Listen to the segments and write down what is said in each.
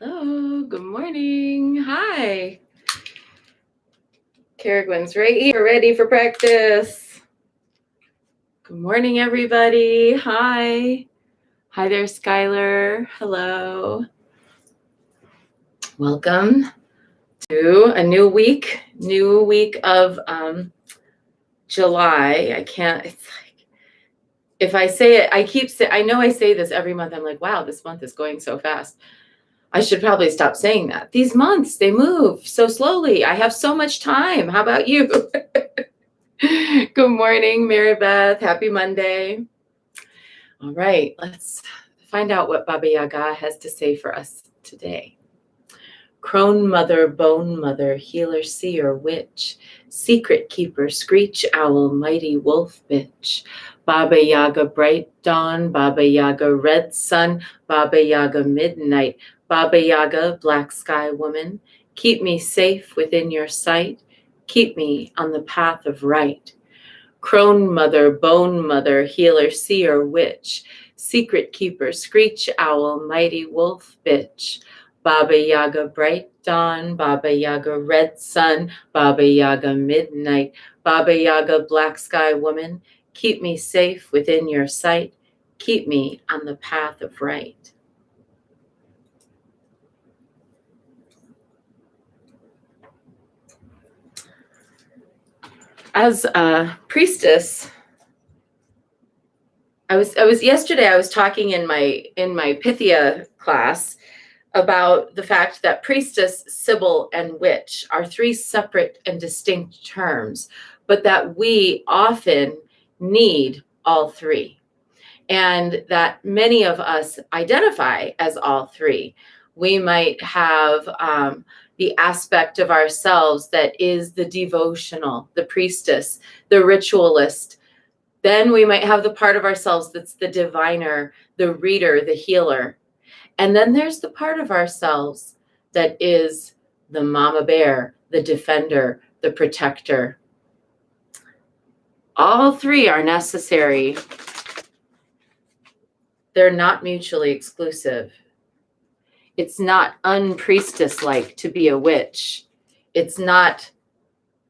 Hello, good morning. Hi. Caragwin's right here, ready for practice. Good morning, everybody. Hi. Hi there, Skylar. Hello. Welcome to a new week of July. It's like, if I say it, I know I say this every month. I'm like, wow, this month is going so fast. I should probably stop saying that. These months, they move so slowly. I have so much time. How about you? Good morning, Mary Beth. Happy Monday. All right, let's find out what Baba Yaga has to say for us today. Crone mother, bone mother, healer, seer, witch, secret keeper, screech owl, mighty wolf bitch, Baba Yaga bright dawn, Baba Yaga red sun, Baba Yaga midnight, Baba Yaga black sky woman, keep me safe within your sight, keep me on the path of right. Crone mother, bone mother, healer, seer, witch, secret keeper, screech owl, mighty wolf bitch, Baba Yaga bright dawn, Baba Yaga red sun, Baba Yaga midnight, Baba Yaga black sky woman, keep me safe within your sight, keep me on the path of right. As a priestess, I was yesterday I was talking in my Pythia class about the fact that priestess, sibyl, and witch are three separate and distinct terms, but that we often need all three, and that many of us identify as all three. We might have the aspect of ourselves that is the devotional, the priestess, the ritualist. Then we might have the part of ourselves that's the diviner, the reader, the healer. And then there's the part of ourselves that is the mama bear, the defender, the protector. All three are necessary. They're not mutually exclusive. It's not unpriestess-like to be a witch. It's not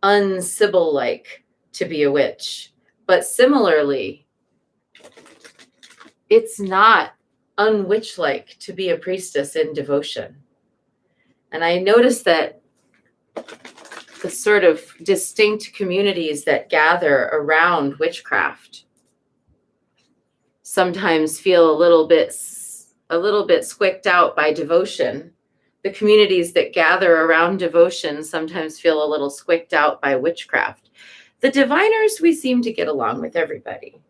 unsibyl-like to be a witch. But similarly, it's not unwitch-like to be a priestess in devotion. And I noticed that the sort of distinct communities that gather around witchcraft sometimes feel a little bit squicked out by devotion. The communities that gather around devotion sometimes feel a little squicked out by witchcraft. The diviners, we seem to get along with everybody.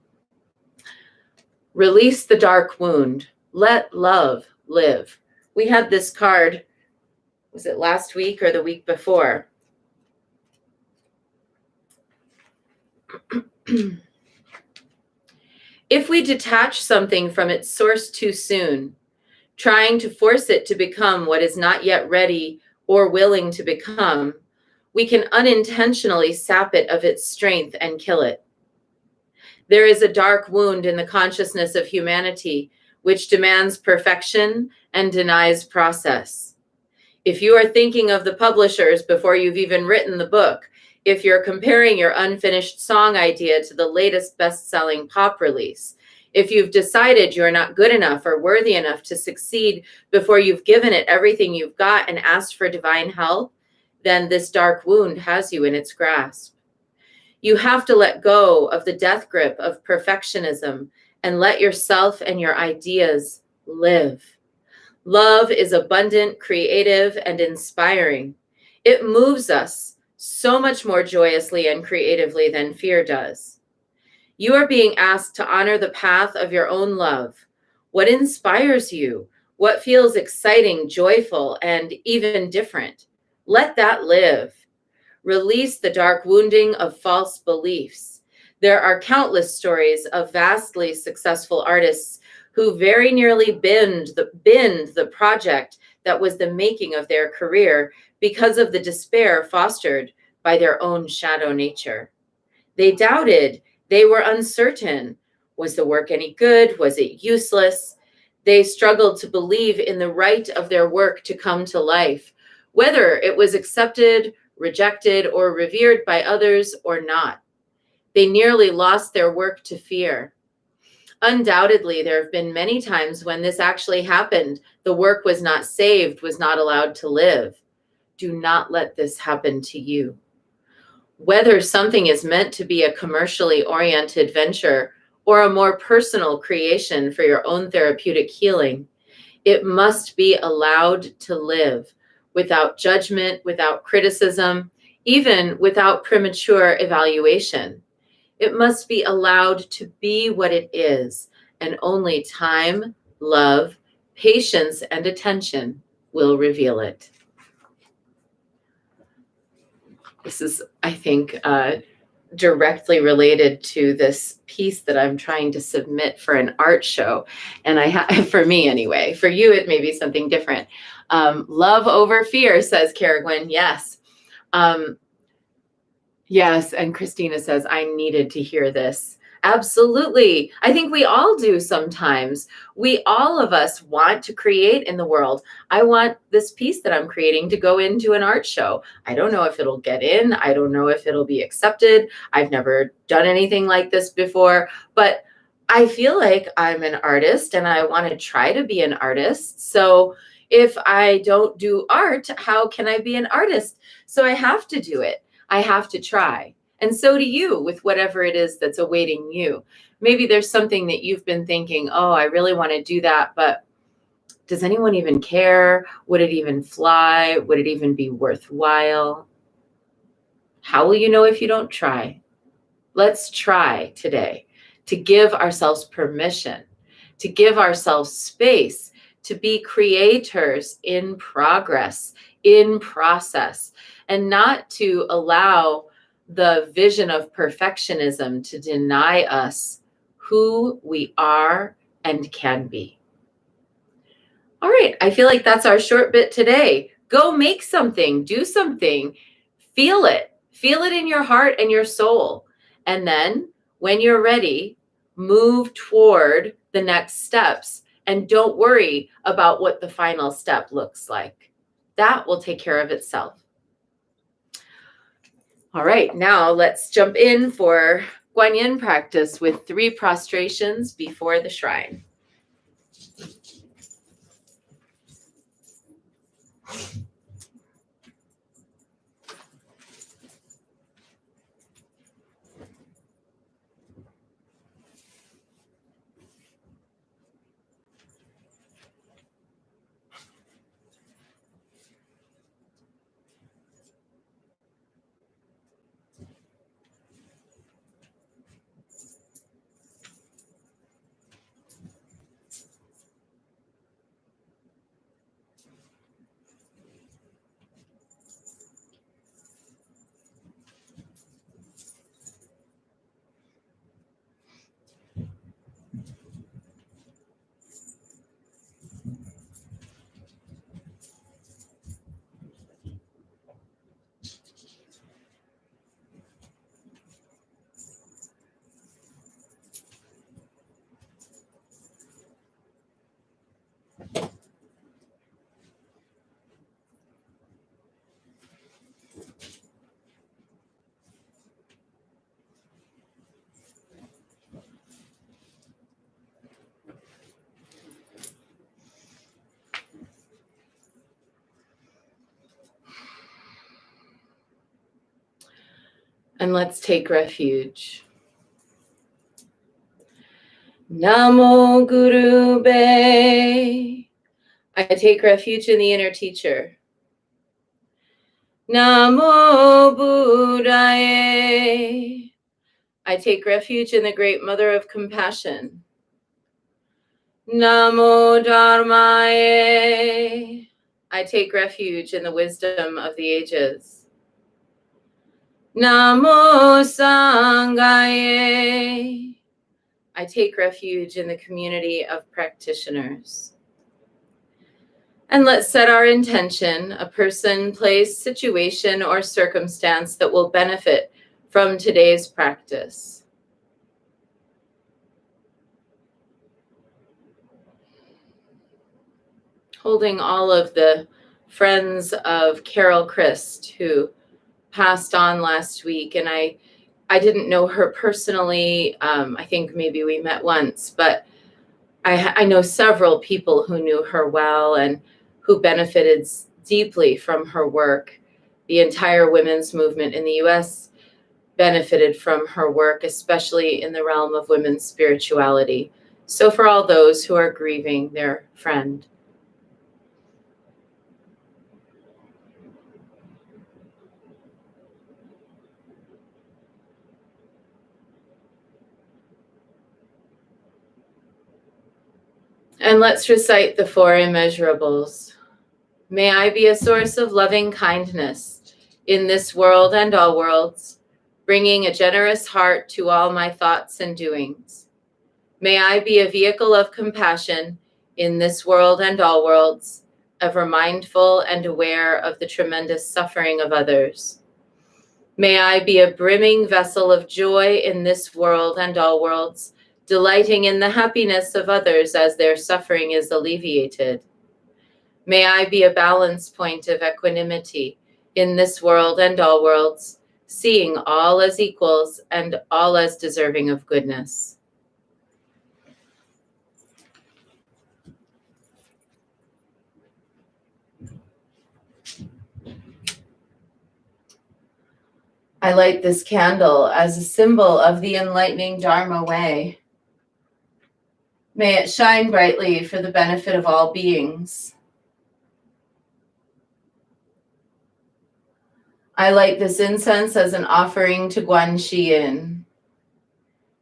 Release the dark wound. Let love live. We had this card, was it last week or the week before? If we detach something from its source too soon, trying to force it to become what is not yet ready or willing to become, we can unintentionally sap it of its strength and kill it. There is a dark wound in the consciousness of humanity which demands perfection and denies process. If you are thinking of the publishers before you've even written the book, if you're comparing your unfinished song idea to the latest best-selling pop release, if you've decided you're not good enough or worthy enough to succeed before you've given it everything you've got and asked for divine help, then this dark wound has you in its grasp. You have to let go of the death grip of perfectionism and let yourself and your ideas live. Love is abundant, creative, and inspiring. It moves us so much more joyously and creatively than fear does. You are being asked to honor the path of your own love. What inspires you? What feels exciting, joyful, and even different? Let that live. Release the dark wounding of false beliefs. There are countless stories of vastly successful artists who very nearly binned the project that was the making of their career because of the despair fostered by their own shadow nature. They doubted, they were uncertain. Was the work any good? Was it useless? They struggled to believe in the right of their work to come to life, whether it was accepted, rejected, or revered by others or not. They nearly lost their work to fear. Undoubtedly, there have been many times when this actually happened. The work was not saved, was not allowed to live. Do not let this happen to you. Whether something is meant to be a commercially oriented venture or a more personal creation for your own therapeutic healing, it must be allowed to live without judgment, without criticism, even without premature evaluation. It must be allowed to be what it is, and only time, love, patience, and attention will reveal it. This is, I think, directly related to this piece that I'm trying to submit for an art show. And for me anyway, for you, it may be something different. Love over fear, says Caragwen. Yes. Yes. And Christina says, I needed to hear this. Absolutely. I think we all do sometimes. All of us want to create in the world. I want this piece that I'm creating to go into an art show. I don't know if it'll get in. I don't know if it'll be accepted. I've never done anything like this before, but I feel like I'm an artist and I want to try to be an artist. So if I don't do art, how can I be an artist? So I have to do it. I have to try. And so do you with whatever it is that's awaiting you. Maybe there's something that you've been thinking, oh, I really want to do that, but does anyone even care? Would it even fly? Would it even be worthwhile? How will you know if you don't try? Let's try today to give ourselves permission, to give ourselves space to be creators in progress, in process, and not to allow the vision of perfectionism to deny us who we are and can be. All right, I feel like that's our short bit today. Go make something, do something, feel it in your heart and your soul. And then when you're ready, move toward the next steps and don't worry about what the final step looks like. That will take care of itself. All right, now let's jump in for Guanyin practice with 3 prostrations before the shrine. And let's take refuge. Namo Guru Be. I take refuge in the inner teacher. Namo Buddhaye. I take refuge in the great mother of compassion. Namo Dharmaye. I take refuge in the wisdom of the ages. Namo Sanghaye. I take refuge in the community of practitioners. And let's set our intention, a person, place, situation, or circumstance that will benefit from today's practice. holding all of the friends of Carol Christ who passed on last week. And I didn't know her personally. I think maybe we met once, but I know several people who knew her well and who benefited deeply from her work. The entire women's movement in the US benefited from her work, especially in the realm of women's spirituality. So for all those who are grieving their friend. And let's recite the four immeasurables. May I be a source of loving kindness in this world and all worlds, bringing a generous heart to all my thoughts and doings. May I be a vehicle of compassion in this world and all worlds, ever mindful and aware of the tremendous suffering of others. May I be a brimming vessel of joy in this world and all worlds, delighting in the happiness of others as their suffering is alleviated. May I be a balance point of equanimity in this world and all worlds, seeing all as equals and all as deserving of goodness. I light this candle as a symbol of the enlightening Dharma way. May it shine brightly for the benefit of all beings. I light this incense as an offering to Guan Yin,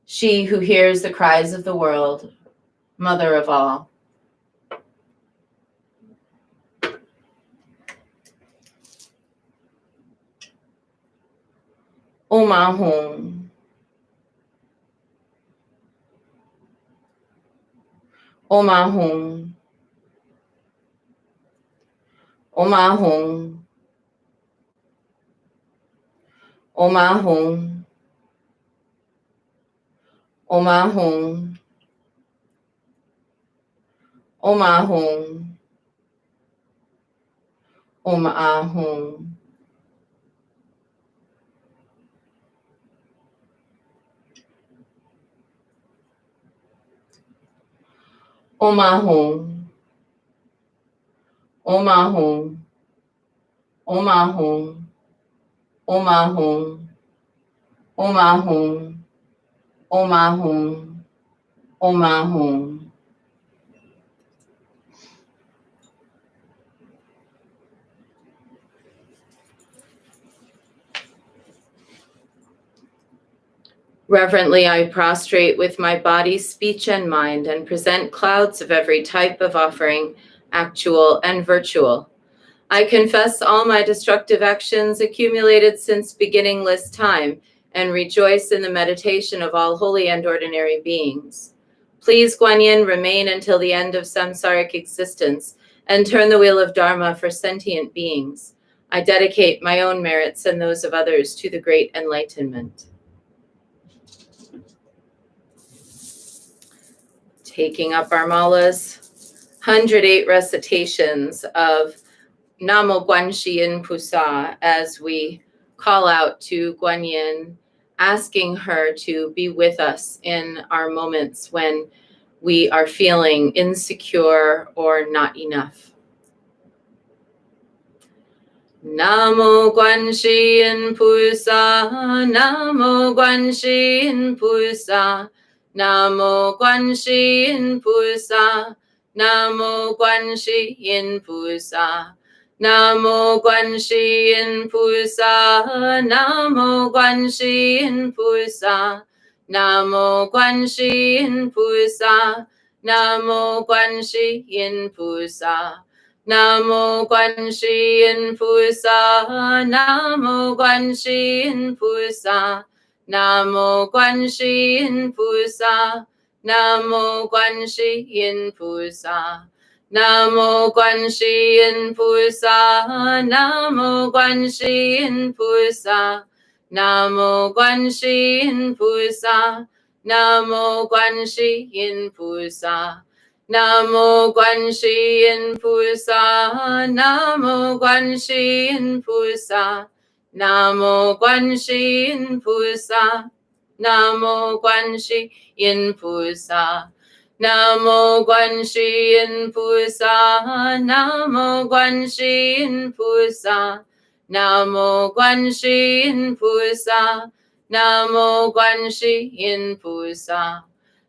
she who hears the cries of the world, mother of all. Om Ahum. Om Ahum. Om Ahum. Om Ahum. Om Ahum. Om Ahum. Om Ahum. Om Ahum. Om Ahum. Om Ahum. Om Ahum. Om Ahum. Om Ahum. Om Ahum. Reverently, I prostrate with my body, speech, and mind, and present clouds of every type of offering, actual and virtual. I confess all my destructive actions accumulated since beginningless time, and rejoice in the meditation of all holy and ordinary beings. Please, Guan Yin, remain until the end of samsaric existence, and turn the wheel of Dharma for sentient beings. I dedicate my own merits and those of others to the great enlightenment. Taking up our malas, 108 recitations of Namo Guan Yin Pusa as we call out to Guan Yin, asking her to be with us in our moments when we are feeling insecure or not enough. Namo Guan Yin Pusa, Namo Guan Yin Pusa, Namo Guan Yin Pusa, Namo Guan Yin Pusa, Namo Guan Yin Pusa, Namo Guan Yin Pusa, Namo Guan Yin Pusa, Namo Guan Yin Pusa. Namo Guan Yin Pusa, Namo Guan Yin Pusa, Namo Guan Yin Pusa, Namo Guan Yin Pusa, Namo Guan Yin Pusa, Namo Guan Yin Pusa, Namo Guan Yin Pusa, Namo Guan Yin Pusa. Namo Guan Shi Yin Pu Sa, Namo Guan Shi Yin Pu Sa, Namo Guan Shi Yin Pu Sa, Namo Guan Shi Yin Pu Sa, Namo Guan Shi Yin Pu Sa, Namo Guan Shi Yin Pu Sa, Namo Guan Shi Yin Pu Sa, Namo Guan Shi Yin Pu Sa.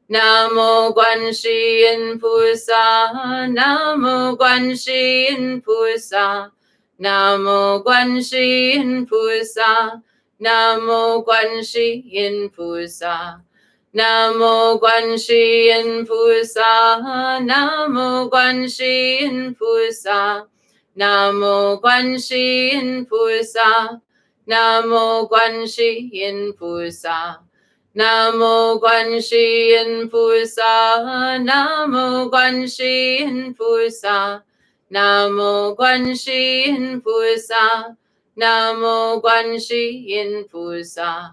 Namo Guan Shi Yin Pu Sa, Namo Guan Shi Yin Pu Sa, Namo Guan Shi Yin Pu Sa, Namo Guan Shi Yin Pu Sa, Namo Guan Shi Yin Pu Sa, Namo Guan Shi Yin Pu Sa, Namo Guan Shi Yin Pu Sa, Namo Guan Shi Yin Pu Sa. Namo Guan Shi Yin Pu Sa, Namo Guan Shi Yin Pu Sa, Namo Guan Shi Yin Pu Sa, Namo Guan Shi Yin Pu Sa,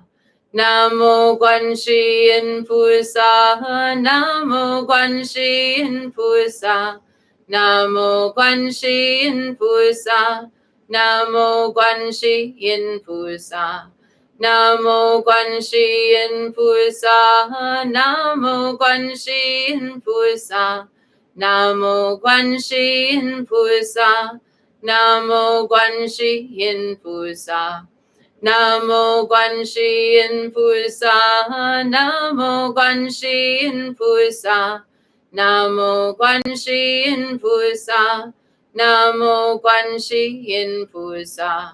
Namo Guan Shi Yin Pu Sa, Namo Guan Shi Yin Pu Sa, Namo Guan Shi Yin Pu Sa, Namo Guan Shi Yin Pu Sa. Namo Guan Shi Yin Pu Sa, Namo Guan Shi Yin Pu Sa, Namo Guan Shi Yin Pu Sa, Namo Guan Shi Yin Pu Sa, Namo Guan Shi Yin Pu Sa, Namo Guan Shi Yin Pu Sa, Namo Guan Shi Yin Pu Sa, Namo Guan Shi Yin Pu Sa.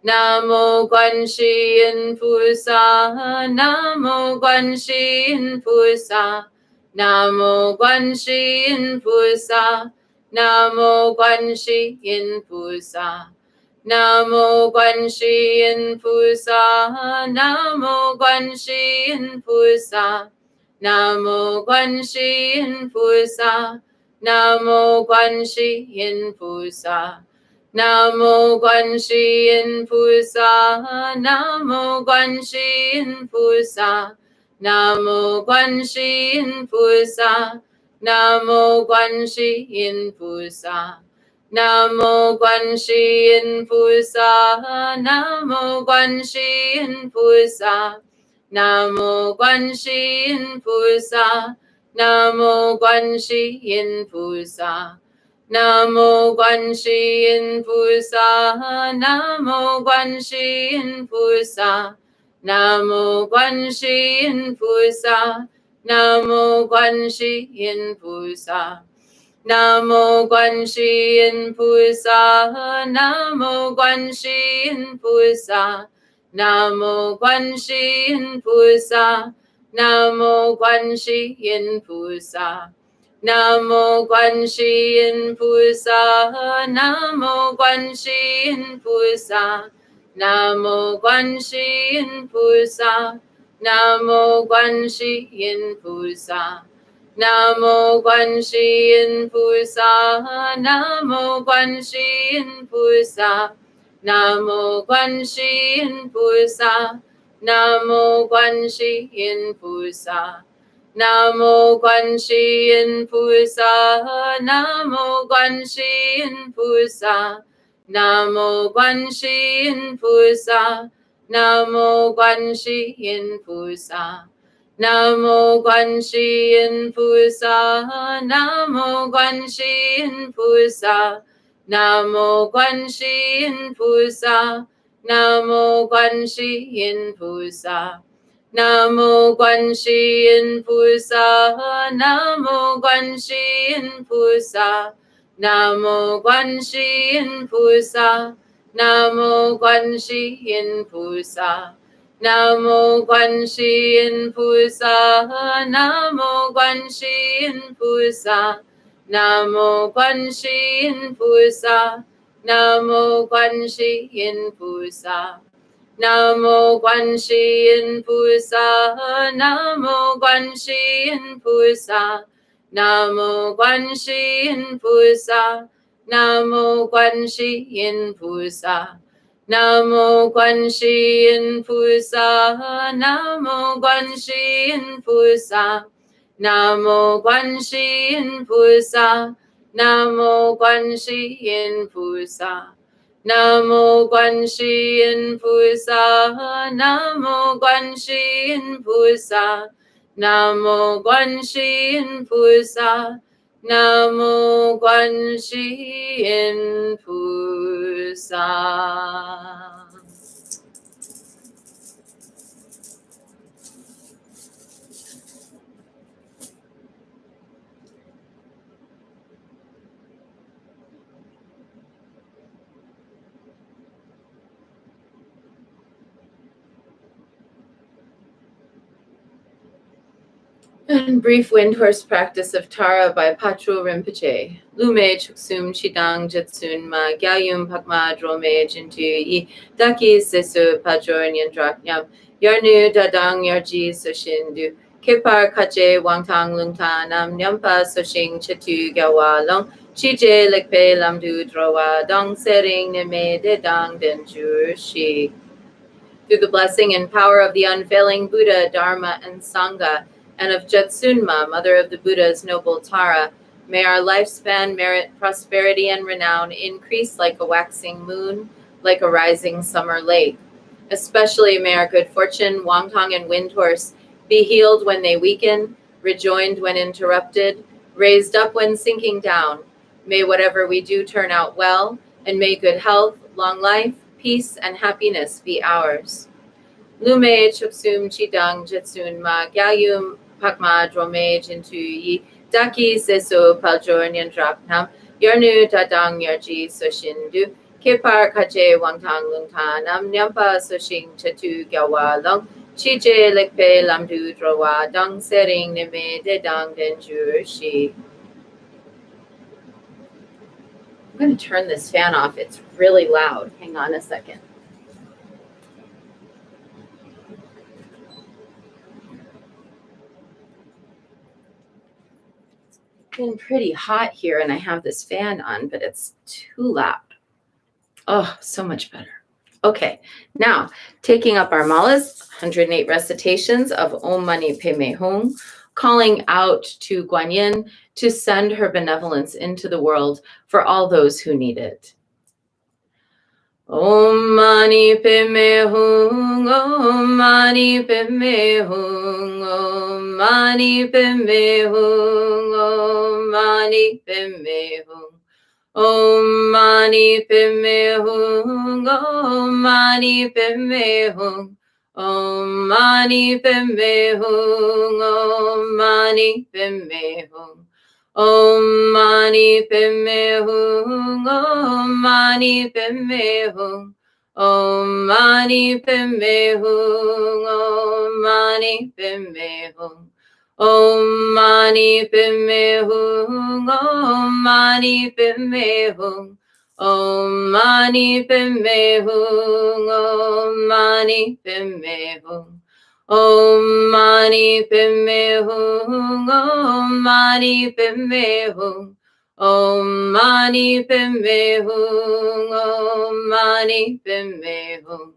Namo Guan Shi Yin Pu Sa, Namo Guan Shi Yin Pu Sa, Namo Guan Shi Yin Pu Sa, Namo Guan Shi Yin Pu Sa, Namo Guan Shi Yin Pu Sa, Namo Guan Shi Yin Pu Sa, Namo Guan Shi Yin Pu Sa, Namo Guan Shi Yin Pu Sa. Namo Guan Shi Yin Pu Sa, Namo Guan Shi Yin Pu Sa, Namo Guan Shi Yin Pu Sa, Namo Guan Shi Yin Pu Sa, Namo Guan Shi Yin Pu Sa, Namo Guan Shi Yin Pu Sa, Namo Guan Shi Yin Pu Sa, Namo Guan Shi Yin Pu Sa. Namo Guan Shi Yin Pu Sa, Namo Guan Shi Yin Pu Sa, Namo Guan Shi Yin Pu Sa, Namo Guan Shi Yin Pu Sa, Namo Guan Shi Yin Pu Sa, Namo Guan Shi Yin Pu Sa, Namo Guan Shi Yin Pu Sa, Namo Guan Shi Yin Pu Sa. Namo Guan Shi Yin Pu Sa, Namo Guan Shi Yin Pu Sa, Namo Guan Shi Yin Pu Sa, Namo Guan Shi Yin Pu Sa, Namo Guan Shi Yin Pu Sa, Namo Guan Shi Yin Pu Sa, Namo Guan Shi Yin Pu Sa, Namo Guan Shi Yin Pu Sa. Namo Guan Shi Yin Pu Sa, Namo Guan Shi Yin Pu Sa, Namo Guan Shi Yin Pu Sa, Namo Guan Shi Yin Pu Sa, Namo Guan Shi Yin Pu Sa, Namo Guan Shi Yin Pu Sa, Namo Guan Shi Yin Pu Sa, Namo Guan Shi Yin Pu Sa. Namo Guan Shi Yin Pu Sa, Namo Guan Shi Yin Pu Sa, Namo Guan Shi Yin Pu Sa, Namo Guan Shi Yin Pu Sa, Namo Guan Shi Yin Pu Sa, Namo Guan Shi Yin Pu Sa, Namo Guan Shi Yin Pu Sa, Namo Guan Shi Yin Pu Sa. Namo Guan Shi Yin Pu Sa, Namo Guan Shi Yin Pu Sa, Namo Guan Shi Yin Pu Sa, Namo Guan Shi Yin Pu Sa, Namo Guan Shi Yin Pu Sa, Namo Guan Shi Yin Pu Sa, Namo Guanxi Yin Pusa, Namo Guanxi Yin Pusa, Namo Guanxi Yin Pusa, Namo Guanxi Yin Pusa, Namo Guanxi Yin Pusa, Namo Guanxi Yin Pusa. And brief wind horse practice of Tara by Patrul Rinpoche. Lume Chuksum Chidang Jetsun Ma Gyayum Pakma Drome Jintu Yi Daki Sesu Pajor Nyandraknyam Yarnu Dadang Yarji Soshindu Kipar Kache Wangtang Lungta Nam Nyampa Soshing Chetu Gyawa Long Chije Lekpe Lamdu Drowa Dong Sering Neme Dedang Denjur Shi. Through the blessing and power of the unfailing Buddha, Dharma, and Sangha, and of Jetsunma, mother of the Buddha's noble Tara, may our lifespan, merit, prosperity, and renown increase like a waxing moon, like a rising summer lake. Especially may our good fortune, Wangtang and Windhorse, be healed when they weaken, rejoined when interrupted, raised up when sinking down. May whatever we do turn out well, and may good health, long life, peace, and happiness be ours. Lume Chuksum Chidang Jetsun Ma Gyayum Pakma Drome Jintu Yi Daki Seso Paljor Nyandraknam Yarnu Dadang Yarji Soshindu Kipar Kache Wangtang Lungta Nam Nyampa Soshing Chetu Gyawa Long Chije Lekpe Lamdu Drowa Dang Sering Neme Dedang Denjur Shi. I'm going to turn this fan off. It's really loud. Hang on a second. It's been pretty hot here and I have this fan on, but it's too loud. Oh, so much better. Okay, now taking up our malas, 108 recitations of Om Mani Padme Hum, calling out to Guanyin to send her benevolence into the world for all those who need it. Om Mani Padme Hum, Om Mani Padme Hum, Om Mani Padme Hum, Om Mani Padme Hum. Om Mani Padme Hum, Om Mani Padme Hum, Om Mani Padme Hum, Om Mani Padme Hum, Om Mani Padme Hum, Om Mani Padme Hum, Om Mani Padme Hum, Om Mani Padme Hum. Om Mani Padme Hum, Om Mani Padme Hum, Om Mani Padme Hum, Om Mani Padme Hum, Om Mani Padme Hum, Om Mani Padme Hum, Om Mani Padme Hum, Om Mani Padme Hum.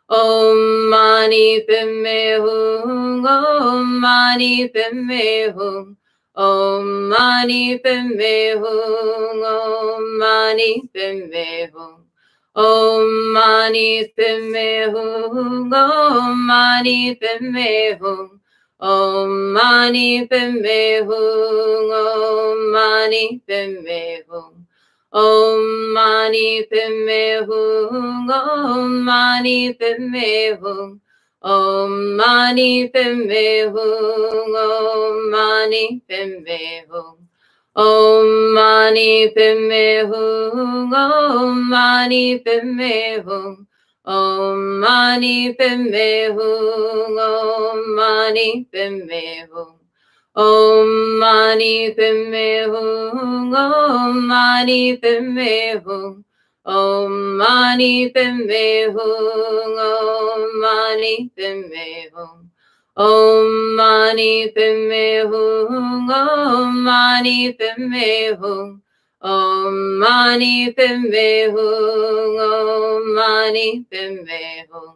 Om Mani Padme Hum, Om Mani Padme Hum, Om Mani Padme Hum, Om Mani Padme Hum, Om Mani Padme Hum, Om Mani Padme Hum, Om Mani Padme Hum, Om Mani Padme Hum. Om Mani Padme Hum, Om Mani Padme Hum, Om Mani Padme Hum, Om Mani Padme Hum, Om Mani Padme Hum, Om Mani Padme Hum, Om Mani Padme Hum, Om Mani Padme Hum. Om Mani Padme Hum, Om Mani Padme Hum, Om Mani Padme Hum, Om Mani Padme Hum, Om Mani Padme Hum, Om Mani Padme Hum, Om Mani Padme Hum, Om Mani Padme Hum.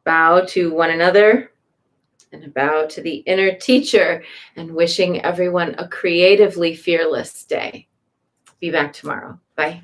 bow to one another, and a bow to the inner teacher, and wishing everyone a creatively fearless day. Be back tomorrow. Bye.